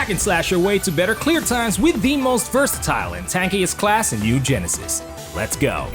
Hack and slash your way to better clear times with the most versatile and tankiest class in New Genesis. Let's go!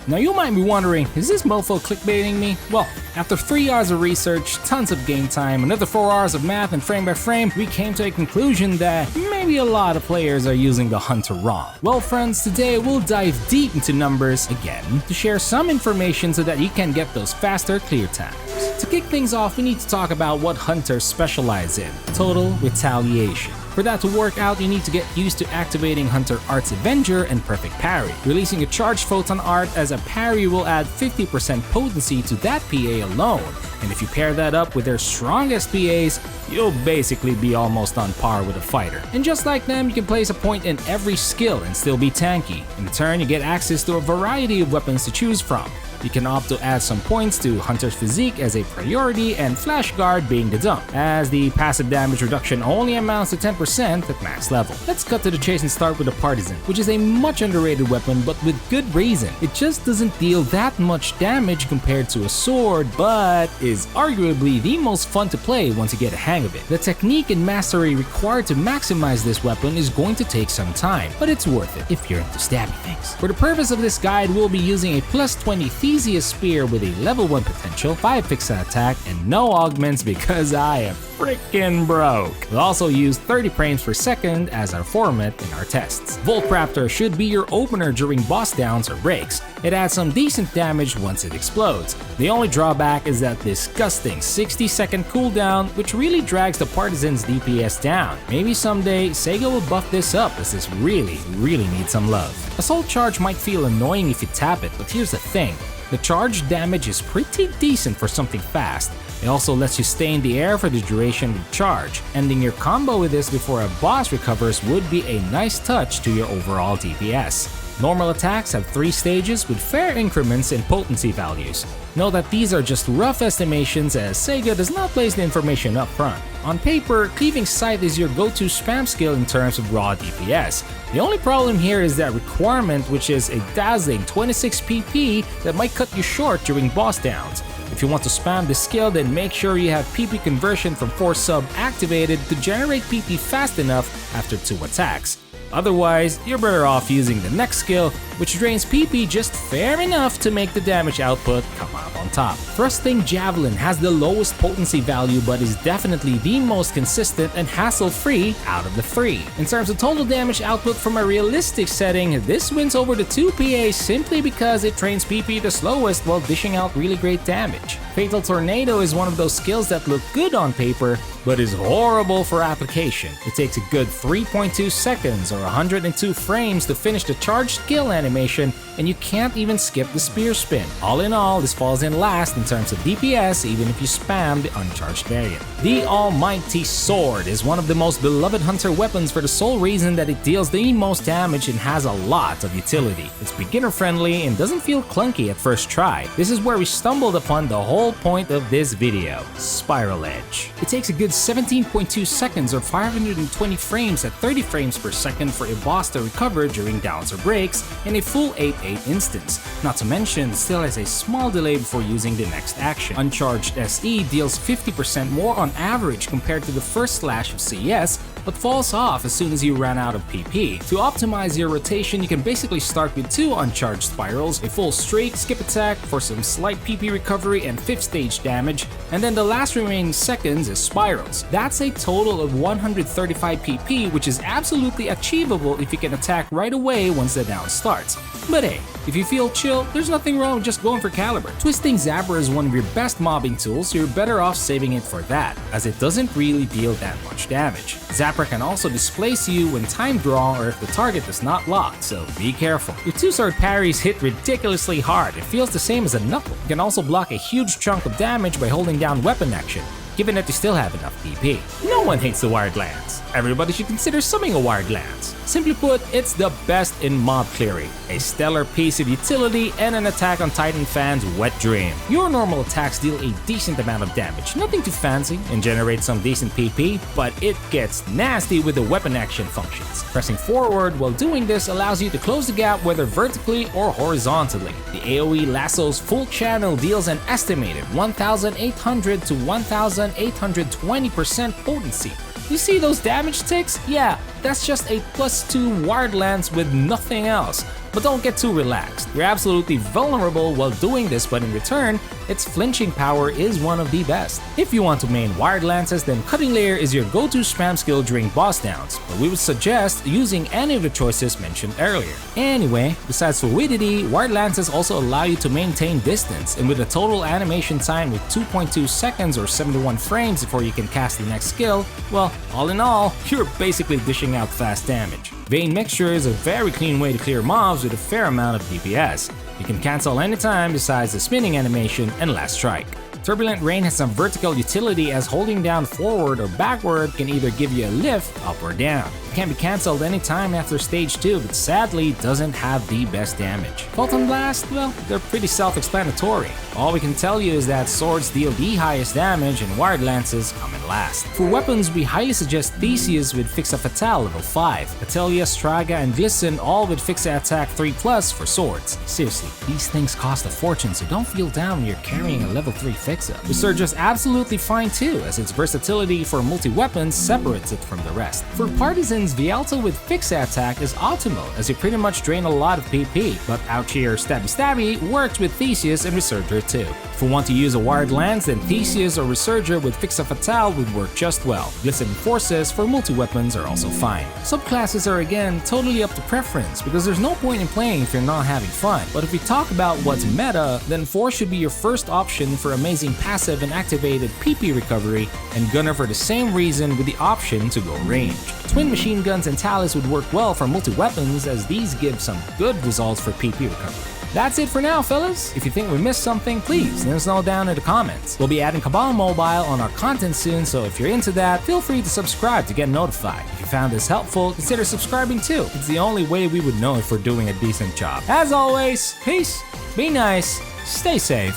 Now you might be wondering, is this mofo clickbaiting me? Well, after 3 hours of research, tons of game time, another 4 hours of math and frame by frame, we came to a conclusion that maybe a lot of players are using the Hunter wrong. Well friends, today we'll dive deep into numbers again to share some information so that you can get those faster clear times. To kick things off, we need to talk about what Hunters specialize in: total retaliation. For that to work out, you need to get used to activating Hunter Art's Avenger and Perfect Parry. Releasing a charged Photon Art as a parry will add 50% potency to that PA alone, and if you pair that up with their strongest PAs, you'll basically be almost on par with a fighter. And just like them, you can place a point in every skill and still be tanky. In return, you get access to a variety of weapons to choose from. You can opt to add some points to Hunter's physique as a priority, and Flash Guard being the dump, as the passive damage reduction only amounts to 10% at max level. Let's cut to the chase and start with the Partisan, which is a much underrated weapon but with good reason. It just doesn't deal that much damage compared to a sword, but is arguably the most fun to play once you get a hang of it. The technique and mastery required to maximize this weapon is going to take some time, but it's worth it if you're into stabby things. For the purpose of this guide, we'll be using a plus 20 Theseus Spear with a level 1 potential, 5 fixed attack, and no augments because I am freaking broke. We'll also use 30 frames per second as our format in our tests. Voltraptor should be your opener during boss downs or breaks. It adds some decent damage once it explodes. The only drawback is that disgusting 60-second cooldown, which really drags the Partisan's DPS down. Maybe someday Sega will buff this up, as this really needs some love. Assault Charge might feel annoying if you tap it, but here's the thing. The charge damage is pretty decent for something fast. It also lets you stay in the air for the duration with charge. Ending your combo with this before a boss recovers would be a nice touch to your overall DPS. Normal attacks have 3 stages with fair increments in potency values. Note that these are just rough estimations, as Sega does not place the information up front. On paper, Cleaving Scythe is your go-to spam skill in terms of raw DPS. The only problem here is that requirement, which is a dazzling 26 PP that might cut you short during boss downs. If you want to spam this skill, then make sure you have PP conversion from 4 sub activated to generate PP fast enough after 2 attacks. Otherwise, you're better off using the next skill, which drains PP just fair enough to make the damage output come out on top. Thrusting Javelin has the lowest potency value but is definitely the most consistent and hassle-free out of the 3. In terms of total damage output from a realistic setting, this wins over the 2 PAs simply because it drains PP the slowest while dishing out really great damage. Fatal Tornado is one of those skills that look good on paper, but is horrible for application. It takes a good 3.2 seconds or 102 frames to finish the charged skill animation, and you can't even skip the spear spin. All in all, this falls in last in terms of DPS even if you spam the uncharged variant. The Almighty Sword is one of the most beloved Hunter weapons for the sole reason that it deals the most damage and has a lot of utility. It's beginner friendly and doesn't feel clunky at first try. This is where we stumbled upon the whole point of this video: Spiral Edge. It takes a good 17.2 seconds or 520 frames at 30 frames per second for a boss to recover during downs or breaks in a full 8-8 instance. Not to mention, it still has a small delay before using the next action. Uncharged SE deals 50% more on average compared to the first slash of CS, but falls off as soon as you run out of PP. To optimize your rotation, you can basically start with 2 uncharged spirals, a full streak, skip attack for some slight PP recovery and 5th stage damage, and then the last remaining seconds is spirals. That's a total of 135 PP, which is absolutely achievable if you can attack right away once the down starts. But hey, if you feel chill, there's nothing wrong with just going for caliber. Twisting Zapper is one of your best mobbing tools, so you're better off saving it for that, as it doesn't really deal that much damage. Zapper can also displace you when timed wrong or if the target is not locked, so be careful. Your 2-sword parries hit ridiculously hard. It feels the same as a knuckle. You can also block a huge chunk of damage by holding down weapon action, given that you still have enough PP. No one hates the wired lance. everybody should consider summing a wired lance. Simply put, it's the best in mob clearing, a stellar piece of utility, and an Attack on Titan fan's wet dream. Your normal attacks deal a decent amount of damage, nothing too fancy, and generate some decent PP, but it gets nasty with the weapon action functions. Pressing forward while doing this allows you to close the gap whether vertically or horizontally. The AoE Lasso's full channel deals an estimated 1,800 to 1,820% potency. You see those damage ticks? Yeah, that's just a +2 wired lance with nothing else. But don't get too relaxed. You're absolutely vulnerable while doing this, but in return, its flinching power is one of the best. If you want to main wired lances, then Cutting Layer is your go-to spam skill during boss downs, but we would suggest using any of the choices mentioned earlier. Anyway, besides fluidity, wired lances also allow you to maintain distance, and with a total animation time with 2.2 seconds or 71 frames before you can cast the next skill, well, all in all, you're basically dishing out fast damage. Vein Mixture is a very clean way to clear mobs with a fair amount of DPS. You can cancel anytime besides the spinning animation and last strike. Turbulent Rain has some vertical utility as holding down forward or backward can either give you a lift up or down. It can be cancelled anytime after stage 2, but sadly doesn't have the best damage. Photon Blast, well, they're pretty self-explanatory. All we can tell you is that swords deal the highest damage and wired lances come in last. For weapons, we highly suggest Theseus with Fixa Fatale level 5, Atelier, Striga, and Glisten all with Fixa Attack 3+ for swords. Seriously, these things cost a fortune, so don't feel down when you're carrying a level 3 Fixa. Resurger's absolutely fine too, as its versatility for multi-weapons separates it from the rest. For partisans, Vialto with Fixa Attack is optimal, as you pretty much drain a lot of PP, but out here Stabby Stabby works with Theseus and Resurger too. If you want to use a wired lance, then Theseus or Resurger with Fixa Fatale would work just well. Glistening Forces for multi-weapons are also fine. Subclasses are again totally up to preference, because there's no point in playing if you're not having fun. But if we talk about what's meta, then Force should be your first option for amazing passive and activated PP recovery, and Gunner for the same reason with the option to go ranged. Twin Machine Guns and Talus would work well for multi-weapons, as these give some good results for PP recovery. That's it for now, fellas. If you think we missed something, please let us know down in the comments. We'll be adding Cabal Mobile on our content soon, so if you're into that, feel free to subscribe to get notified. If you found this helpful, consider subscribing too. It's the only way we would know if we're doing a decent job. As always, peace, be nice, stay safe,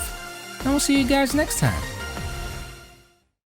and we'll see you guys next time.